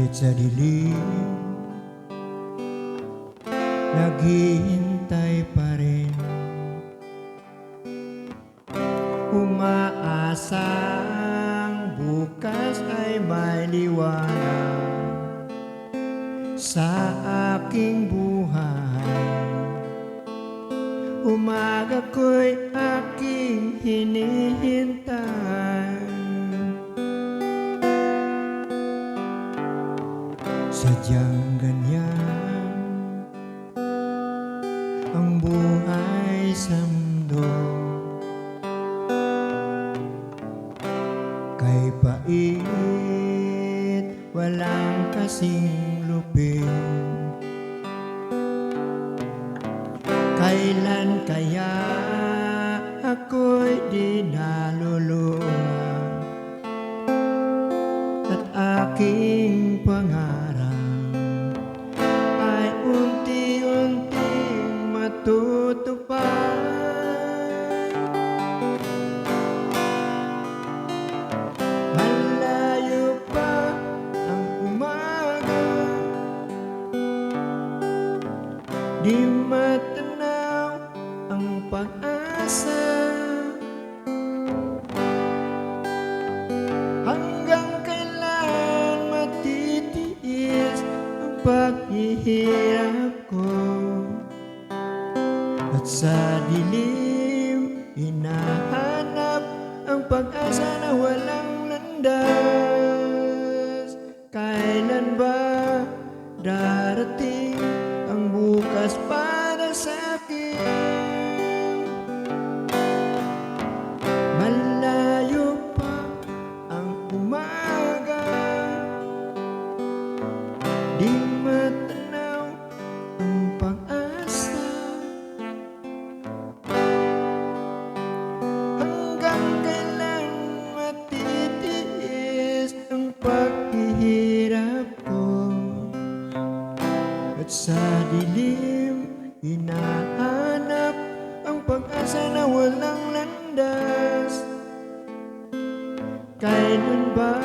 Kahit sa dilim, naghihintay pa rin, umaasang bukas ay may liwanag sa aking buhay. Umaga ko'y aking hinihintay, sadyang ganyan ang buhay sa mundo. Kay pait, walang kasing lupin. Kailan kaya ako'y di naluluha at aking pangarap ay unti-unting matutupad? Malayo pa ang umaga, di matanaw ang pag-asa. Hanggang kailan matitiis ang paghihirap ko? At sa dilim, hinahanap ang pag-asa na walang landas. Kailan ba darating ang bukas para sa akin? Malayo pa ang umaga, di matanaw ang pag-asa. Hanggang kailan matitiis ang paghihirap ko? At sa dilim, hinahanap ang pag-asa na walang landas. Kailan ba